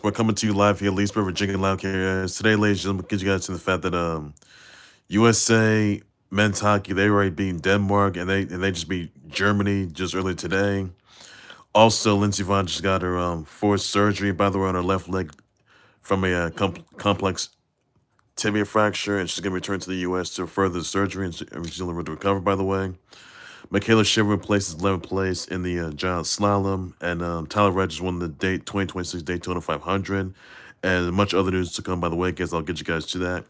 We're coming to you live here, Leesburg, Virginia, Loud Carriers. Today, ladies and gentlemen, get you guys to the fact that USA men's hockey, they already beating Denmark, and they just beat Germany just earlier today. Also, Lindsey Vonn just got her fourth surgery, by the way, on her left leg from a complex tibia fracture, and she's going to return to the U.S. to further the surgery, and she's going to recover, by the way. Mikaela Shiffrin places 11th place in the giant slalom, and Tyler Reddick won the 2026 Daytona 500, and much other news to come, by the way. Guess I'll get you guys to that.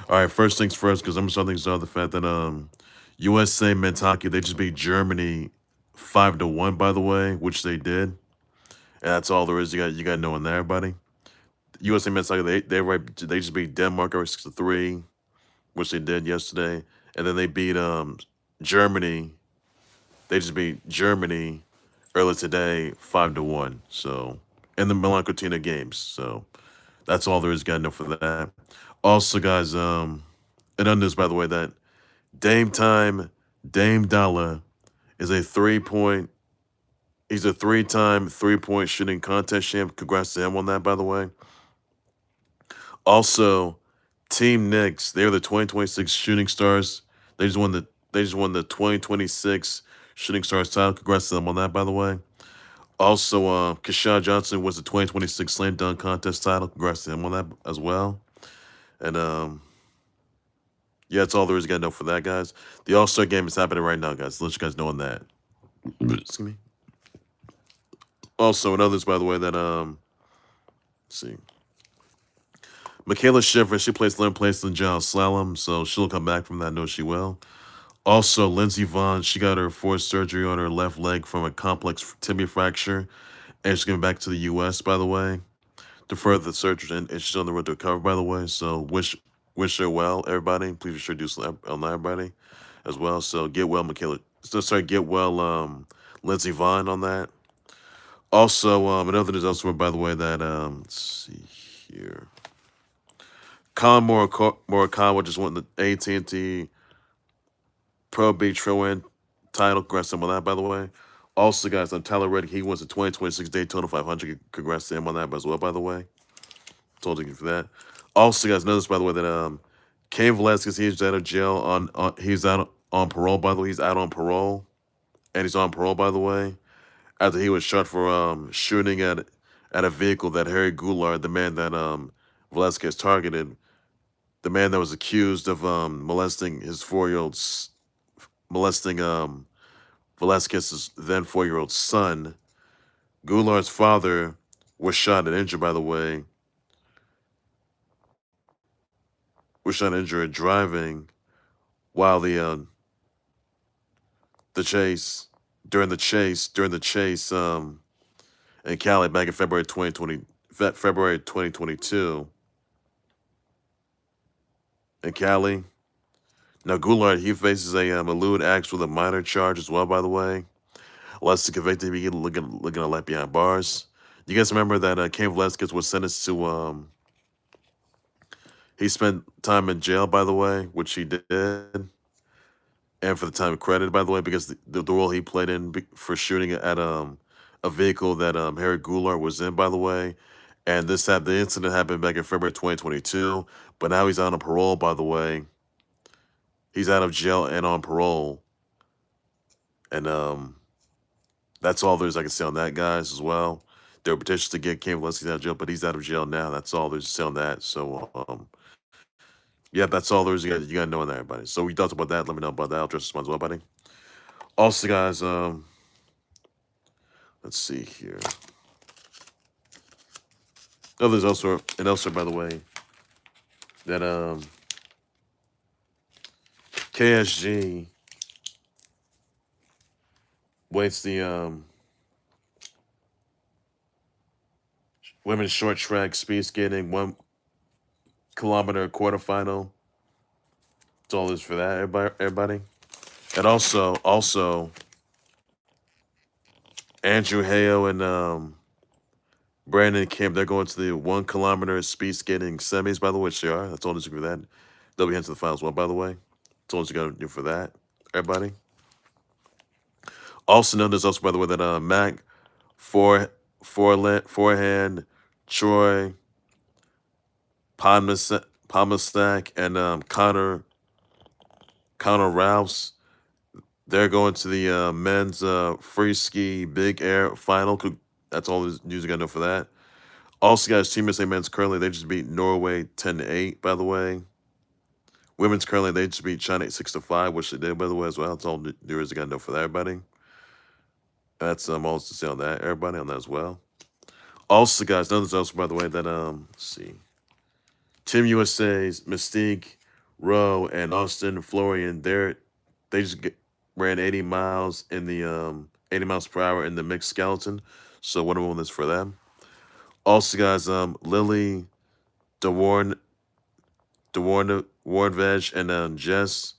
All right, first things first, because I'm starting things off the fact that USA men's hockey, they just beat Germany 5-1, by the way, which they did, and that's all there is. You got knowing that, everybody. USA men's hockey, they just beat Denmark over 6-3, which they did yesterday, and then they beat Germany. They just beat Germany earlier today 5-1. So in the Milan Cortina games. So that's all there is got to know for that. Also, guys, it undoes, by the way, that Dametime Dame Dollar is a 3-point. He's a 3-time 3-point shooting contest champ. Congrats to him on that, by the way. Also, Team Knicks, they're the 2026 Shooting Stars. They just won the 2026 Shooting Stars title. Congrats to them on that, by the way. Also, Keshad Johnson was the 2026 Slam Dunk Contest title. Congrats to him on that as well. And yeah, that's all there is got to know for that, guys. The All-Star game is happening right now, guys. Let you guys know on that. Excuse me. Also, another, by the way, that let's see. Mikaela Shiffrin, she placed 11th place in the giant slalom, so she'll come back from that. I know she will. Also, Lindsey Vonn, she got her fourth surgery on her left leg from a complex tibia fracture, and she's going back to the U.S., by the way, to further the surgery, and she's on the road to recover, by the way. So wish her well, everybody. Please be sure to do on that, everybody, as well. So get well, get well, Lindsey Vonn on that. Also, another news elsewhere, by the way, that let's see here. Collin Morikawa just won the AT&T Pro B Tro-In title. Congrats to him on that, by the way. Also, guys, Tyler Reddick, he wins the 2026 Daytona 500. Congrats to him on that as well, by the way. Told you for that. Also, guys, notice, by the way, that Cain Velasquez, he's out of jail he's out on parole, by the way. He's out on parole. And he's on parole, by the way, after he was shot for shooting at a vehicle that Harry Goularte, the man that Velasquez targeted, the man that was accused of molesting Velasquez's then 4-year-old son. Goularte's father was shot and injured, by the way. Was shot and injured driving while during the chase in Cali back in February 2022 in Cali. Now, Goularte, he faces a lewd acts with a minor charge as well, by the way. Less to convict him, he looking a life behind bars. You guys remember that Cain Velasquez was sentenced to, he spent time in jail, by the way, which he did. And for the time credited, by the way, because the role he played in for shooting at a vehicle that Harry Goularte was in, by the way. And the incident happened back in February 2022. But now he's out on parole, by the way. He's out of jail and on parole. And that's all there's I can say on that, guys, as well. There were petitions to get Cain Velasquez out of jail, but he's out of jail now. That's all there's to say on that. So, yeah, that's all there's. You got to know on that, everybody. So we talked about that. Let me know about that. I'll address this one as well, buddy. Also, guys, let's see here. Oh, there's also an elsewhere, by the way, that KSG waits the women's short track speed skating 1 kilometer quarterfinal. That's all there's for that, everybody. And also, Andrew Hale and Brandon Kemp, they're going to the 1 kilometer speed skating semis, by the way, which they are. That's all there's for that. They'll be into the finals, well, by the way. That's all you got to do for that, everybody. Also, there's also, by the way, that Mac Forehand Troy, Podmilsak, and Connor Rouse. They're going to the men's FreeSki Big Air final. That's all the news I got to know for that. Also, guys, Team USA men's currently they just beat Norway 10-8. By the way, women's currently they just beat China 6-5, which they did by the way as well. That's all the news I got to know for that, everybody. That's all to say on that, everybody, on that as well. Also, guys, nothing else by the way that let's see, Team USA's Mystique, Rowe, and Austin Florian. They just ran 80 miles in the 80 miles per hour in the mixed skeleton. So one of them is for them. Also, guys, Lily Warnveg and Jess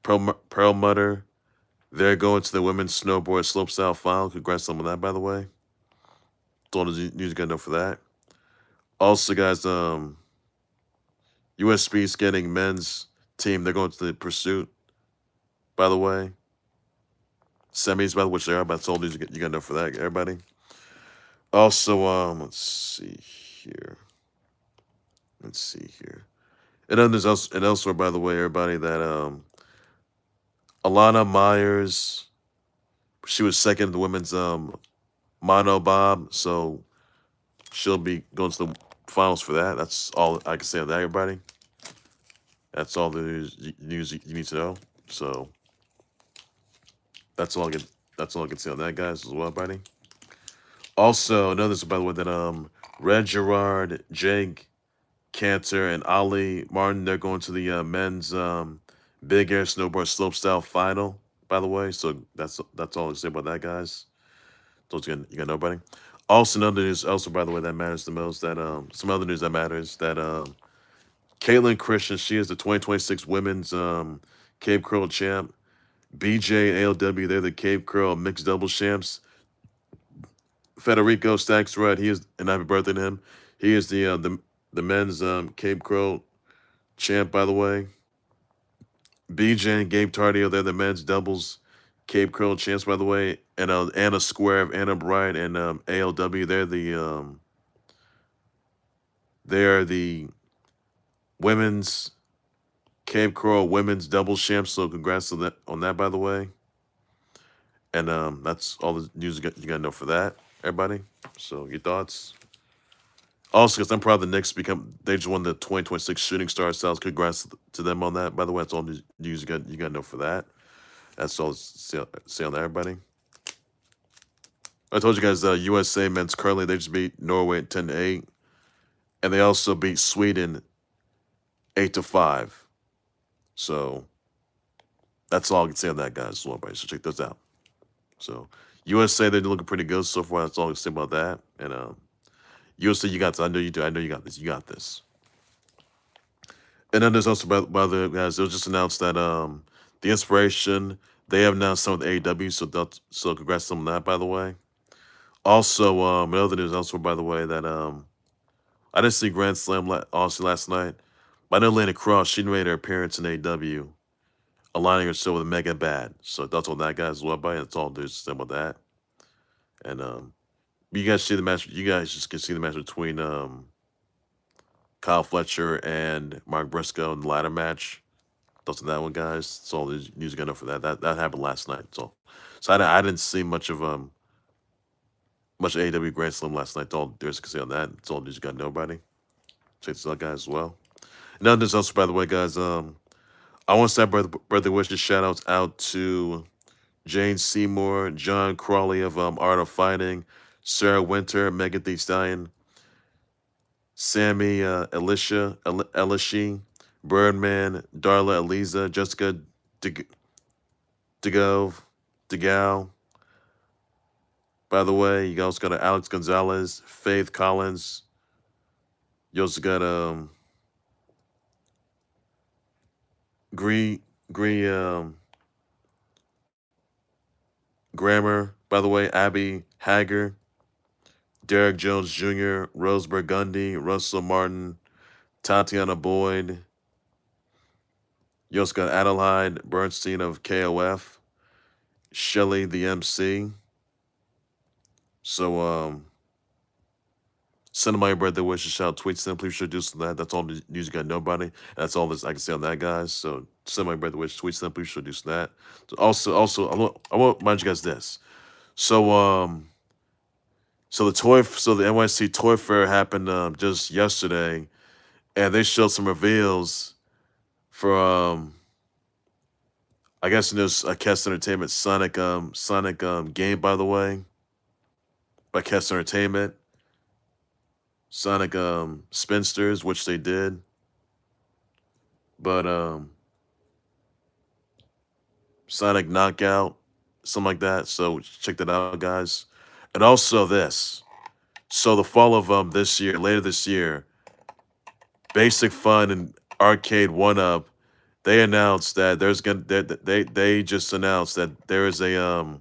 Perlmutter, they're going to the women's snowboard slopestyle final. Congrats on that, by the way. That's all the news you got to know for that. Also, guys, US Speed Skating men's team, they're going to the pursuit, by the way. Semis, by the which they are, but that's all the news you got to know for that, everybody. Also, let's see here. And then there's also, and elsewhere, by the way, everybody, that Alana Myers, she was second in the women's mono bob, so she'll be going to the finals for that. That's all I can say on that, everybody. That's all the news you need to know. So that's all I can say on that, guys, as well, everybody. Also, notice by the way that Red Gerard, Jake Canter, and Ollie Martin, they're going to the men's big air snowboard slopestyle final, by the way. So that's all I say about that, guys. Don't you got nobody. Also, another news, also by the way, that matters the most. That some other news that matters that Caitlin Christian, she is the 2026 women's Cape Curl champ. BJ and ALW, they're the Cape Curl mixed doubles champs. Federico Stacks Red, he is, and happy birthday to him. He is the men's Cape Curl champ, by the way. BJ and Gabe Tardio, they're the men's doubles Cape Curl champs, by the way. And Anna Square, Anna Bright, and ALW, they are the women's Cape Curl women's doubles champs. So congrats on that, by the way. And that's all the news you got to know for that, everybody. So your thoughts. Also, because I'm proud the Knicks they just won the 2026 Shooting Star Styles. Congrats to them on that. By the way, that's all news you got to know for that. That's all say on that, everybody. I told you guys, USA men's currently they just beat Norway 10-8, and they also beat Sweden 8-5. So that's all I can say on that, guys. As well, everybody. So check those out. So USA, they're looking pretty good so far. That's all I can say about that. And USA, you got this. I know you do. I know you got this. You got this. And then there's also by the guys, it was just announced that the Inspiration, they have announced some of the AEW, so congrats on that, by the way. Also, another news also, by the way, that I didn't see Grand Slam honestly last night, but I know Lana Cross, she made her appearance in AEW, aligning herself with Mega Bad. So that's all that, guys, as well, by that's all there's to say about that. And you guys see the match. You guys just can see the match between Kyle Fletcher and Mark Briscoe in the ladder match. Thoughts on that one, guys. That's all the news got enough for that. That happened last night. So I didn't see much of AEW Grand Slam last night. That's all there's to say on that. That's all news you got to know, everybody. Check this out, guys, as well. And now there's also, by the way, guys, I want to say birthday wishes, shout outs out to Jane Seymour, John Crawley of Art of Fighting, Sarah Winter, Megan Thee Stallion, Sammy Elishi, Birdman, Darla Eliza, Jessica DeGao. By the way, you also got Alex Gonzalez, Faith Collins. You also got Grammar. By the way, Abby Hager, Derek Jones Jr., Rose Burgundy, Russell Martin, Tatiana Boyd. You also got Adelaide Bernstein of KOF, Shelly the MC. So Send them my birthday wishes, shout, tweets them. Please sure do so that. That's all the news you got. Nobody. That's all this I can say on that, guys. So send my birthday wishes, tweets them. Please sure do so that. So also, I want to remind you guys this. So so the NYC Toy Fair happened just yesterday, and they showed some reveals for I guess there's a Kest Entertainment Sonic game, by the way, by Kest Entertainment. Sonic Spinsters, which they did. But Sonic Knockout, something like that. So check that out, guys. And also this. So the fall of this year, later this year, Basic Fun and Arcade One Up, they announced that there's gonna they just announced that there is a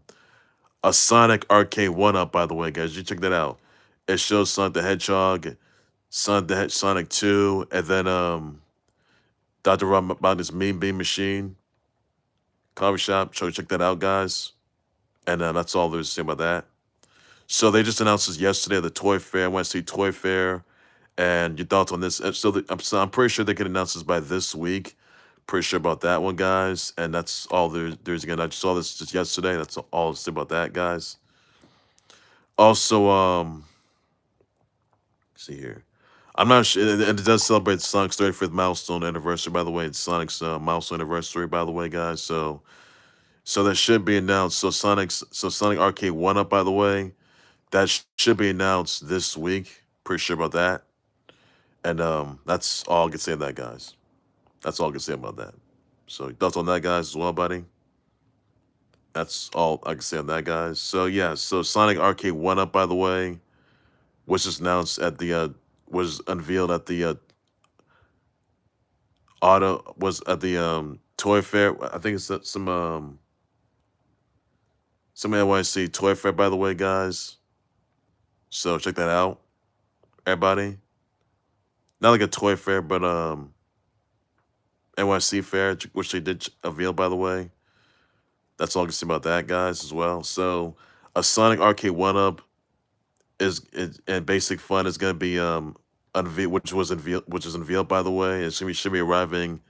Sonic Arcade One Up, by the way, guys. You check that out. It shows Sonic the Hedgehog, Sonic 2, and then Dr. Robotnik's Mean Bean Machine coffee shop. So check that out, guys. And that's all there's to say about that. So they just announced this yesterday at the Toy Fair. I want to see Toy Fair, and your thoughts on this. I'm pretty sure they can announce this by this week. Pretty sure about that one, guys. And that's all there's again. I just saw this just yesterday. That's all to say about that, guys. Also, see here. I'm not sure, and it does celebrate Sonic's 35th milestone anniversary, by the way. It's Sonic's milestone anniversary, by the way, guys. So that should be announced. So Sonic Arcade One Up, by the way, that should be announced this week. Pretty sure about that. And that's all I can say on that, guys. That's all I can say about that. So thoughts on that, guys, as well, buddy. That's all I can say on that, guys. So yeah, so Sonic Arcade One Up, by the way, was just announced at the was unveiled at the Toy Fair. I think it's some NYC Toy Fair, by the way, guys. So check that out, everybody. Not like a toy fair, but NYC fair, which they did unveil, by the way. That's all I can say about that, guys, as well. So a Sonic Arcade One Up and Basic Fun is gonna be unveiled, which is unveiled, by the way. It should be arriving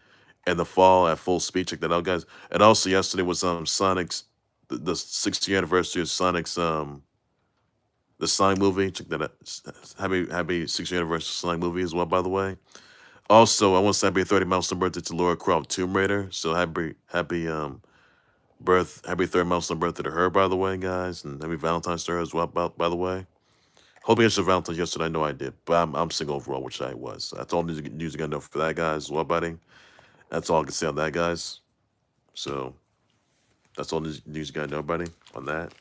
in the fall at full speed. Check that out, guys. And also yesterday was Sonic's the 60th anniversary of Sonic's the Sonic movie. Check that out. Happy 60th anniversary Sonic movie as well, by the way. Also, I want to say happy 30 milestone birthday to Laura Croft Tomb Raider. So happy 30 milestone birthday to her, by the way, guys, and happy Valentine's to her as well, by the way. Hope you got your Valentine's yesterday. I know I did, but I'm single overall, which I was. So that's all news you got to know for that, guys, as well, buddy. That's all I can say on that, guys. So that's all news you got to know, buddy, on that.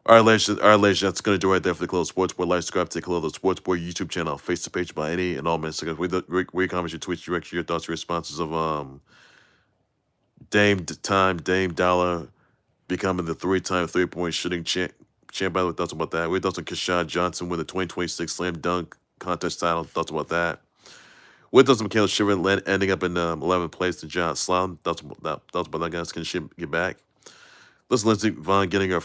All right, ladies, that's going to do right there for the Khalil Sports Board. Like, subscribe to the Khalil Sports Board YouTube channel, Facebook page by any and all minutes. Where your comments, your tweets, your thoughts, your responses of Dame Dollar becoming the 3-time 3-point shooting champ. By the way, thoughts about that. We thoughts on Keshad Johnson with the 2026 Slam Dunk contest title. Thoughts about that. With thoughts on Mikaela Shiffrin ending up in 11th place to John Slalom. Thoughts about that, guys. Can she get back? Listen, Lindsey Vonn getting her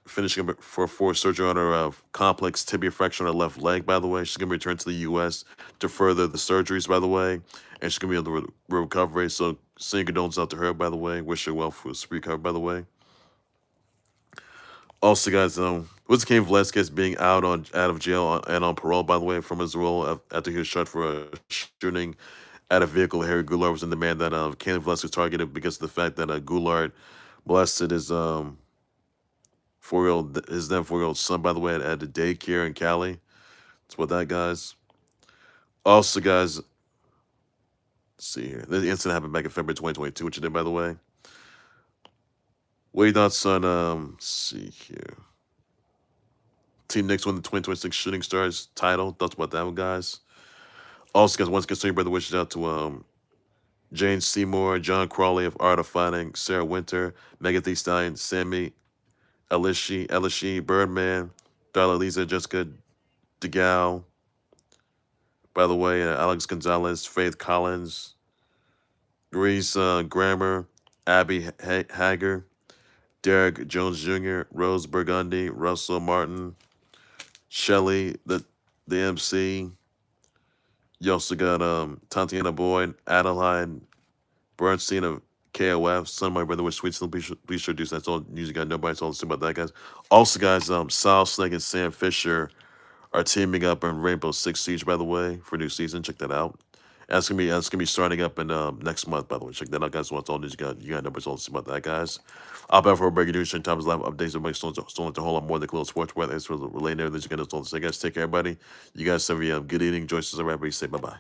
finishing for 4 surgery on her complex tibia fracture on her left leg, by the way. She's going to return to the U.S. to further the surgeries, by the way. And she's going to be able to recovery. So sending condolences out to her, by the way. Wish her well for a recovery, by the way. Also, guys, with Cain Velasquez being out of jail and on parole, by the way, from his role after he was shot for a shooting at a vehicle. Harry Goularte was in the man that Cain Velasquez targeted because of the fact that Goularte molested his then 4-year-old son, by the way, at a daycare in Cali. That's what that, guys. Also, guys, let's see here. The incident happened back in February 2022, which it did, by the way. What are your thoughts on let's see here. Team Knicks won the 2026 Shooting Stars title. Thoughts about that one, guys. Also, guys, once again, send your brother wishes out to Jane Seymour, John Crawley of Art of Fighting, Sarah Winter, Megan Thee Stallion, Sammy, Elishi, Birdman, Darla Lisa, Jessica DeGal, by the way, Alex Gonzalez, Faith Collins, Reese Grammer, Abby Hager, Derek Jones Jr., Rose Burgundy, Russell Martin, Shelley, the the MC. You also got Tatiana Boyd, Adeline Bernstein of KOF, son of my brother with Sweet. Please sure do so. That's all news you got. Nobody's all about that, guys. Also, guys, Sal Snake and Sam Fisher are teaming up in Rainbow Six Siege, by the way, for new season. Check that out. That's gonna be starting up in next month, by the way. Check that out, guys. What's all news you got? You got numbers all about that, guys. I'll be for breaking news, sharing times live updates. Everybody still like to hold on more than Khalil sports weather. It's related. Everything you guys take care, everybody. You guys have a good evening. Enjoy yourselves, everybody. Say bye bye.